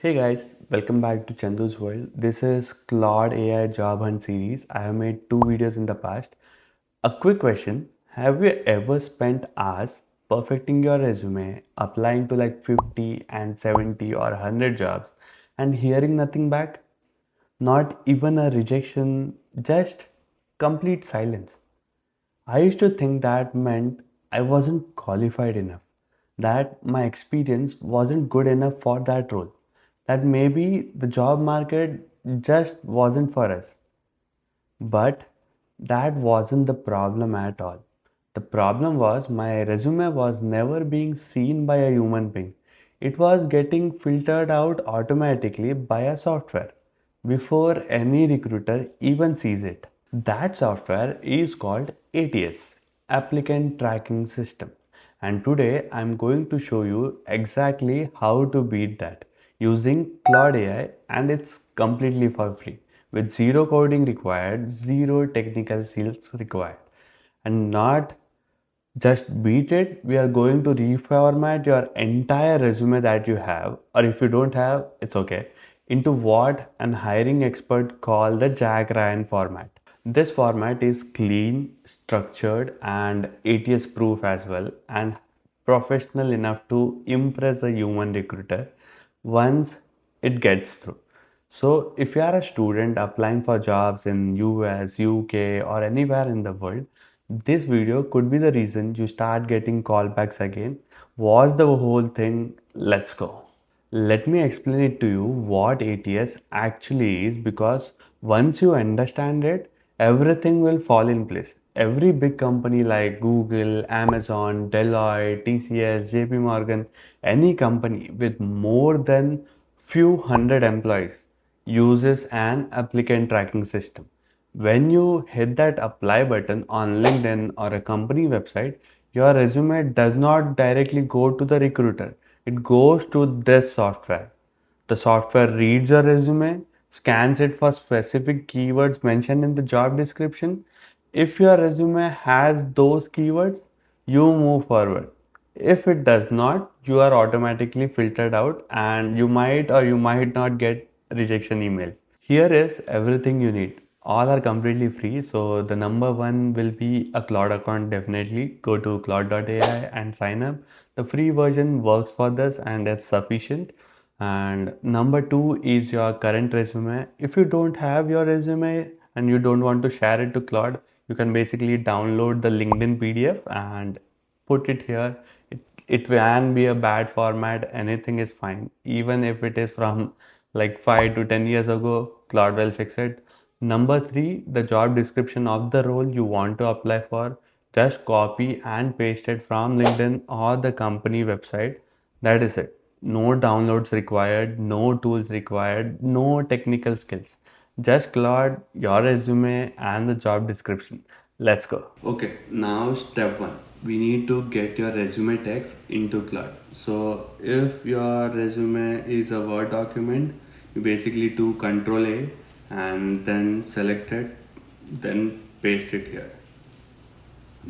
Hey guys, welcome back to Chandu's World. This is Claude AI Job Hunt series. I have made two videos in the past. A quick question. Have you ever spent hours perfecting your resume, applying to like 50 and 70 or 100 jobs and hearing nothing back? Not even a rejection, just complete silence. I used to think that meant I wasn't qualified enough, that my experience wasn't good enough for that role, that maybe the job market just wasn't for us. But that wasn't the problem at all. The problem was my resume was never being seen by a human being. It was getting filtered out automatically by a software before any recruiter even sees it. That software is called ATS, Applicant Tracking System. And today I'm going to show you exactly how to beat that using Claude AI, and it's completely for free with zero coding required, zero technical skills required. And not just beat it, we are going to reformat your entire resume that you have, or if you don't have, it's okay, into what an hiring expert call the Jack Ryan format. This format is clean, structured, and ATS proof as well, and professional enough to impress a human recruiter once it gets through. So, if you are a student applying for jobs in US, UK, or anywhere in the world, this video could be the reason you start getting callbacks again. Watch the whole thing. Let's go. Let me explain it to you what ATS actually is, because once you understand it, everything will fall in place. Every big company like Google, Amazon, Deloitte, TCS, JP Morgan, any company with more than few hundred employees uses an applicant tracking system. When you hit that apply button on LinkedIn or a company website, your resume does not directly go to the recruiter. It goes to this software. The software reads your resume, scans it for specific keywords mentioned in the job description. If your resume has those keywords, you move forward. If it does not, you are automatically filtered out and you might or you might not get rejection emails. Here is everything you need. All are completely free. So the number one will be a Claude account. Definitely go to claude.ai and sign up. The free version works for this and it's sufficient. And number two is your current resume. If you don't have your resume and you don't want to share it to Claude, you can basically download the LinkedIn PDF and put it here. It can be a bad format, anything is fine. Even if it is from like 5 to 10 years ago, Claude will fix it. Number three, the job description of the role you want to apply for, just copy and paste it from LinkedIn or the company website. That is it. No downloads required, no tools required, no technical skills. Just Claude, your resume, and the job description. Let's go. Okay, now step one. We need to get your resume text into Claude. So if your resume is a Word document, you basically do Control A and then select it, then paste it here.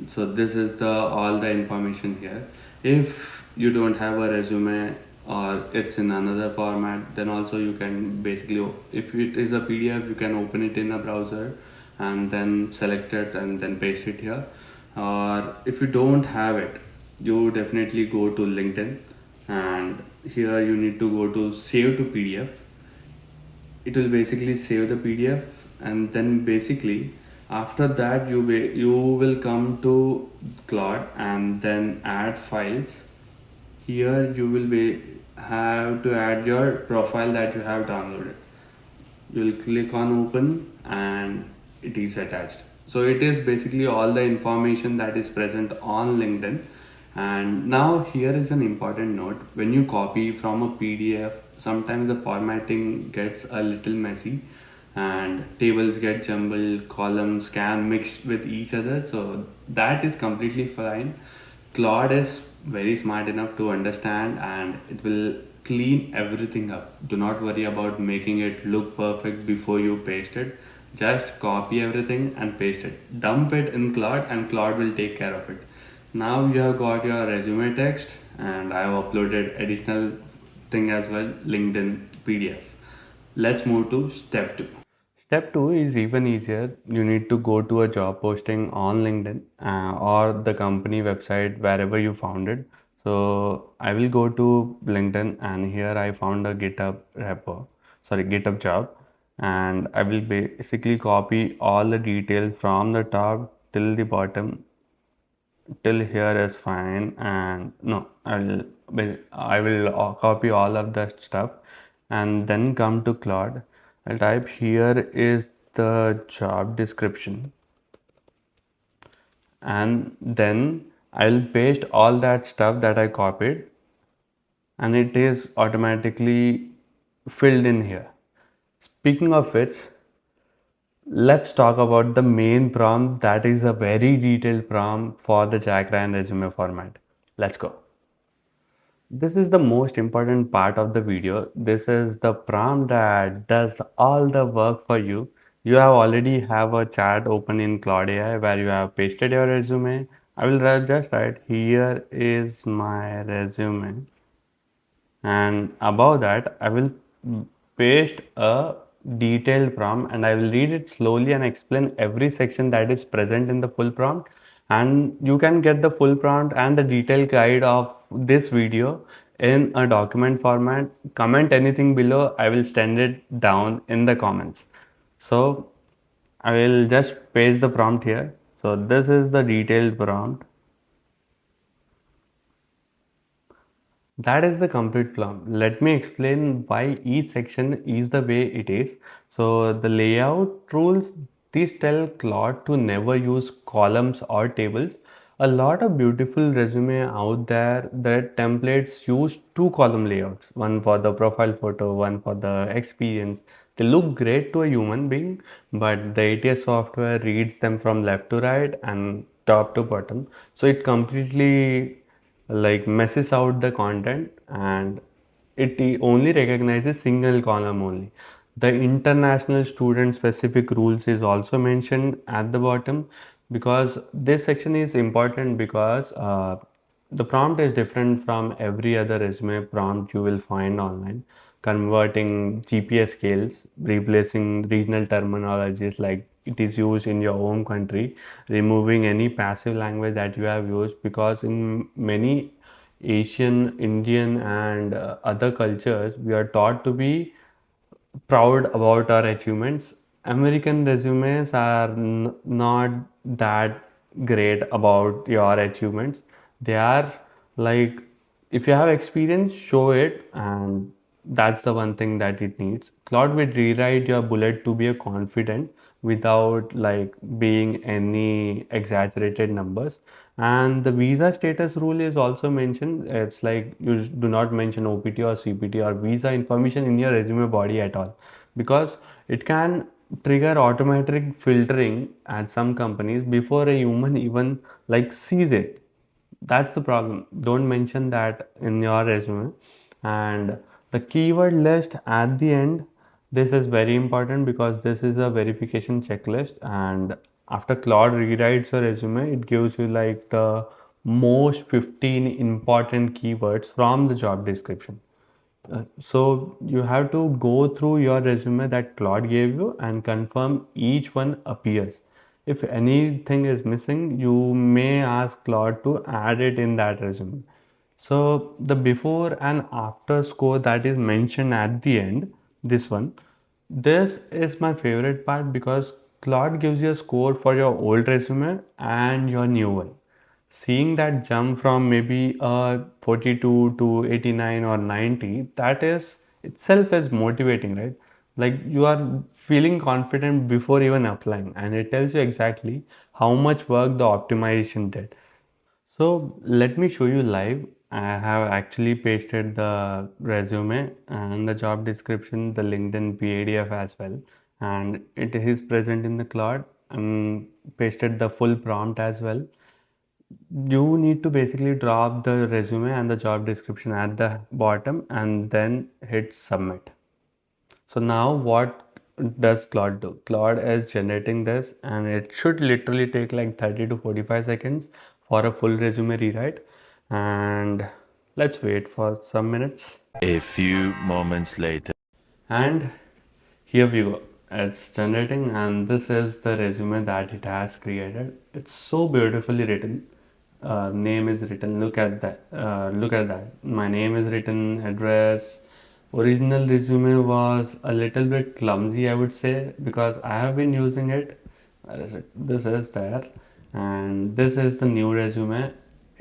So this is the all the information here. If you don't have a resume or it's in another format, then also you can basically, if it is a PDF, you can open it in a browser and then select it and then paste it here. Or if you don't have it, you definitely go to LinkedIn, and here you need to go to save to PDF. It will basically save the PDF, and then basically after that you will come to Claude and then add files. Here you will be have to add your profile that you have downloaded. You will click on open and it is attached. So it is basically all the information that is present on LinkedIn. And now here is an important note: when you copy from a PDF, sometimes the formatting gets a little messy and tables get jumbled, columns can mix with each other, so that is completely fine. Claude is very smart enough to understand and it will clean everything up. Do not worry about making it look perfect before you paste it. Just copy everything and paste it. Dump it in Claude and Claude will take care of it. Now you have got your resume text, and I have uploaded additional thing as well, LinkedIn PDF. Let's move to step 2. Step 2 is even easier. You need to go to a job posting on LinkedIn or the company website wherever you found it. So I will go to LinkedIn and here I found a GitHub job, and I will basically copy all the details from the top till the bottom. Till here is fine, and no, I will copy all of that stuff and then come to Claude. I'll type here is the job description, and then I'll paste all that stuff that I copied, and it is automatically filled in here. Speaking of which, let's talk about the main prompt, that is a very detailed prompt for the Jack Ryan resume format. Let's go. This is the most important part of the video. This is the prompt that does all the work for you. You have already have a chat open in Claude AI where you have pasted your resume. I will just write here is my resume, and above that I will paste a detailed prompt, and I will read it slowly and explain every section that is present in the full prompt. And you can get the full prompt and the detailed guide of this video in a document format. Comment anything below, I will send it down in the comments. So I will just paste the prompt here. So this is the detailed prompt. That is the complete plan. Let me explain why each section is the way it is. So the layout rules, these tell Claude to never use columns or tables. A lot of beautiful resume out there that templates use two column layouts, one for the profile photo, one for the experience. They look great to a human being, but the ATS software reads them from left to right and top to bottom. So it completely like messes out the content, and it only recognizes single column only. The international student specific rules is also mentioned at the bottom, because this section is important because the prompt is different from every other resume prompt you will find online. Converting GPS scales, replacing regional terminologies like it is used in your home country, removing any passive language that you have used, because in many Asian, Indian, and other cultures, we are taught to be proud about our achievements. American resumes are not that great about your achievements. They are like, if you have experience, show it, and that's the one thing that it needs. Claude will rewrite your bullet to be a confident without like being any exaggerated numbers. And the visa status rule is also mentioned. It's like you do not mention OPT or CPT or visa information in your resume body at all, because it can trigger automatic filtering at some companies before a human even like sees it. That's the problem. Don't mention that in your resume. And the keyword list at the end, this is very important because this is a verification checklist, and after Claude rewrites your resume, it gives you like the most 15 important keywords from the job description. So you have to go through your resume that Claude gave you and confirm each one appears. If anything is missing, you may ask Claude to add it in that resume. So the before and after score that is mentioned at the end, this one, this is my favorite part because Claude gives you a score for your old resume and your new one. Seeing that jump from maybe 42 to 89 or 90, that is itself is motivating, right? Like you are feeling confident before even applying, and it tells you exactly how much work the optimization did. So let me show you live. I have actually pasted the resume and the job description, the LinkedIn PDF as well, and it is present in the Claude. Pasted the full prompt as well. You need to basically drop the resume and the job description at the bottom and then hit submit. So now what does Claude do? Claude is generating this, and it should literally take like 30 to 45 seconds for a full resume rewrite. And Let's wait for some minutes. A few moments later. And here we go. It's generating, and this is the resume that it has created. It's so beautifully written. Name is written. Look at that. Look at that. My name is written. Address. Original resume was a little bit clumsy, I would say, because I have been using it. Where is it? This is there, and this is the new resume.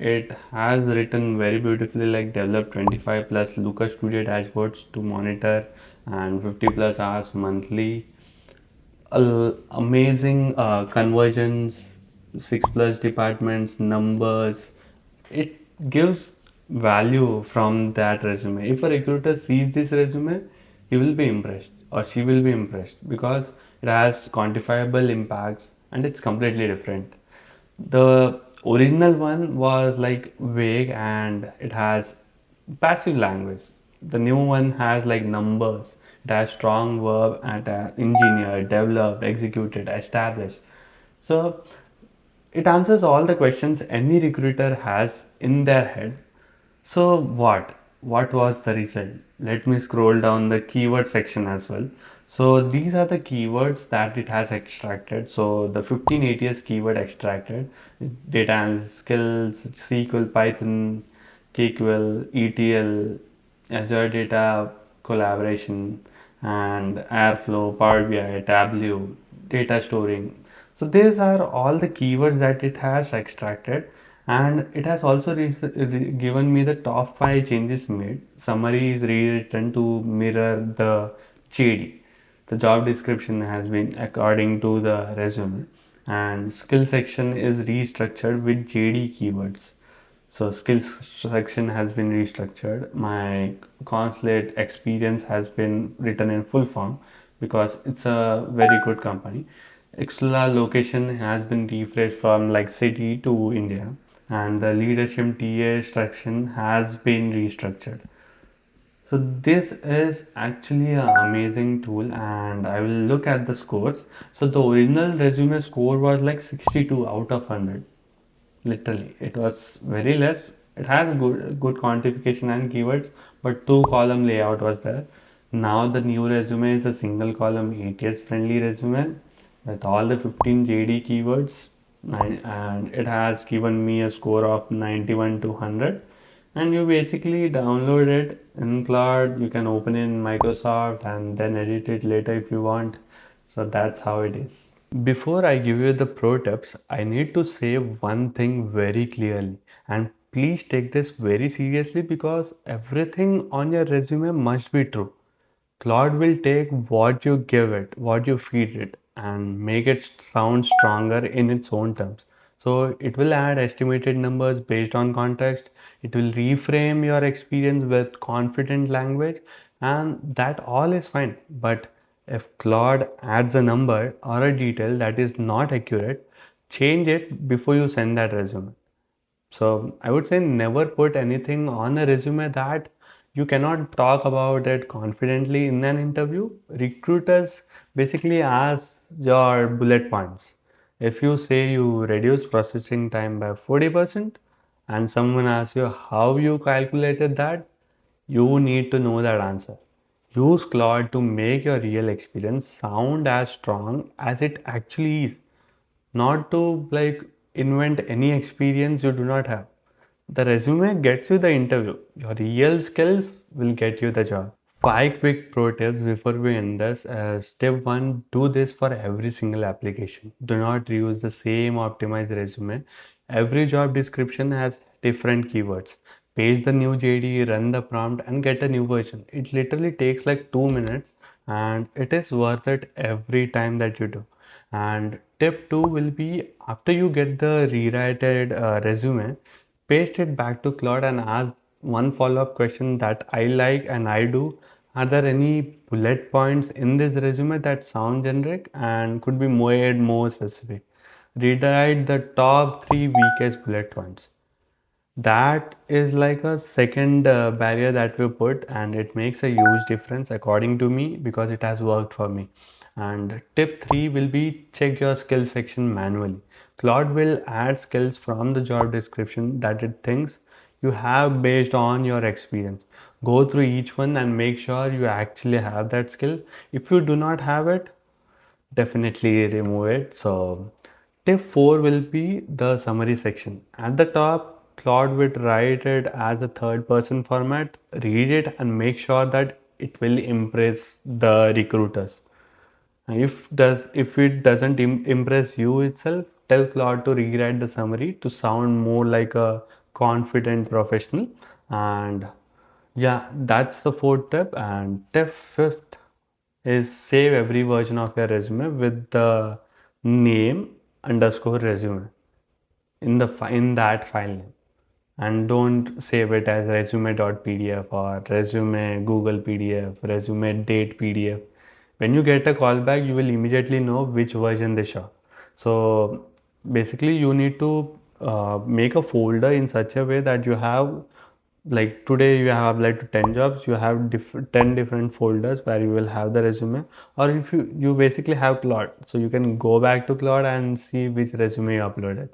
It has written very beautifully, like develop 25 plus Looker Studio dashboards to monitor and 50 plus hours monthly. Amazing conversions, 6 plus departments, numbers. It gives value from that resume. If a recruiter sees this resume, he will be impressed or she will be impressed because it has quantifiable impacts and it's completely different. The original one was like vague and it has passive language. The new one has like numbers. It has strong verb and engineered, developed, executed, established. So it answers all the questions any recruiter has in their head. So what? What was the result? Let me scroll down the keyword section as well. So these are the keywords that it has extracted. So the 15 ATS keyword extracted, data analysis skills, SQL, Python, KQL, ETL, Azure Data Collaboration, and Airflow, Power BI, Tableau, data storing. So these are all the keywords that it has extracted, and it has also given me the top 5 changes made. Summary is rewritten to mirror the JD. The job description has been according to the resume, and skill section is restructured with JD keywords. So skills section has been restructured. My consulate experience has been written in full form because it's a very good company. Extra location has been refreshed from like city to India, and the leadership TA section has been restructured. So this is actually an amazing tool, and I will look at the scores. So the original resume score was like 62 out of 100. Literally, it was very less. It has good quantification and keywords, but two column layout was there. Now the new resume is a single column ATS friendly resume with all the 15 JD keywords, and it has given me a score of 91 to 100. And you basically download it in Cloud. You can open it in Microsoft and then edit it later if you want. So that's how it is. Before I give you the pro tips, I need to say one thing very clearly. And please take this very seriously because everything on your resume must be true. Claude will take what you give it, what you feed it, and make it sound stronger in its own terms. So it will add estimated numbers based on context. It will reframe your experience with confident language, and that all is fine. But if Claude adds a number or a detail that is not accurate, change it before you send that resume. So I would say never put anything on a resume that you cannot talk about it confidently in an interview. Recruiters basically ask your bullet points. If you say you reduce processing time by 40% and someone asks you how you calculated that, you need to know that answer. Use Claude to make your real experience sound as strong as it actually is, not to like invent any experience you do not have. The resume gets you the interview. Your real skills will get you the job. Five quick pro tips before we end this. Step one, do this for every single application. Do not reuse the same optimized resume. Every job description has different keywords. Paste the new JD, run the prompt, and get a new version. It literally takes like 2 minutes, and it is worth it every time that you do. And tip two will be after you get the rewritten resume, paste it back to Claude and ask one follow-up question that I like and I do. Are there any bullet points in this resume that sound generic and could be made more specific? Rewrite the top three weakest bullet points. That is like a second barrier that we put, and it makes a huge difference according to me because it has worked for me. And tip three will be check your skills section manually. Claude will add skills from the job description that it thinks you have based on your experience. Go through each one and make sure you actually have that skill. If you do not have it, definitely remove it. So tip 4 will be the summary section. At the top, Claude would write it as a third person format. Read it and make sure that it will impress the recruiters. If it doesn't impress you itself, tell Claude to rewrite the summary to sound more like a confident professional. And yeah, that's the fourth tip. And tip fifth is save every version of your resume with the name underscore resume in that file name, and don't save it as resume.pdf or resume google pdf, resume date pdf. When you get a callback, you will immediately know which version they show. So basically you need to make a folder in such a way that you have, like today you have applied to 10 jobs, you have 10 different folders where you will have the resume. Or if you basically have Claude, so you can go back to Claude and see which resume you uploaded.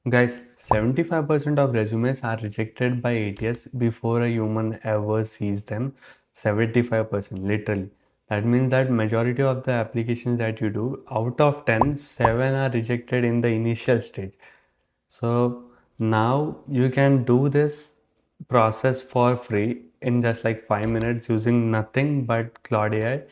Guys, 75% of resumes are rejected by ATS before a human ever sees them. 75%, literally. That means that majority of the applications that you do, out of 10, 7 are rejected in the initial stage. So now you can do this process for free in just like 5 minutes using nothing but Claude AI.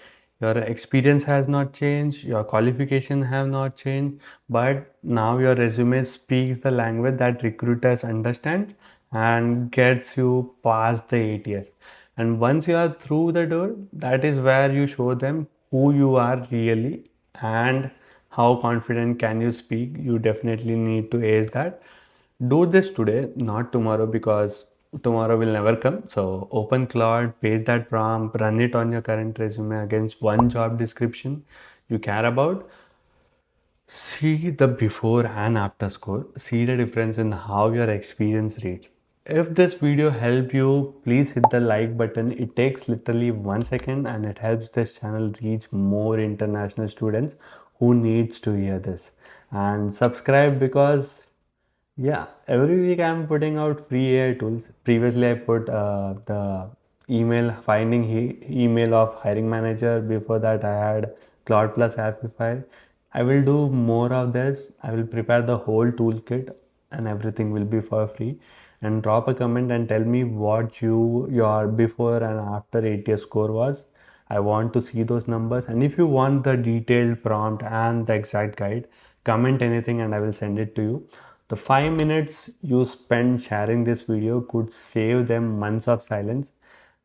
Your experience has not changed, your qualification have not changed, but now your resume speaks the language that recruiters understand and gets you past the ATS. And once you are through the door, that is where you show them who you are really and how confident can you speak. You definitely need to ace that. Do this today, not tomorrow, because tomorrow will never come. So open Claude, paste that prompt, run it on your current resume against one job description you care about. See the before and after score. See the difference in how your experience reads. If this video helped you, please hit the like button. It takes literally 1 second and it helps this channel reach more international students who needs to hear this. And subscribe, because yeah, every week I'm putting out free AI tools. Previously, I put the email of hiring manager. Before that, I had Cloud Plus Amplify. I will do more of this. I will prepare the whole toolkit and everything will be for free. And drop a comment and tell me what your before and after ATS score was. I want to see those numbers. And if you want the detailed prompt and the exact guide, comment anything and I will send it to you. The 5 minutes you spend sharing this video could save them months of silence.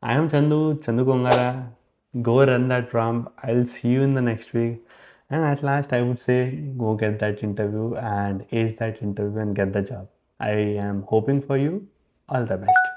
I am Chandu Kongara. Go run that prompt. I'll see you in the next week. And at last, I would say go get that interview and ace that interview and get the job. I am hoping for you. All the best.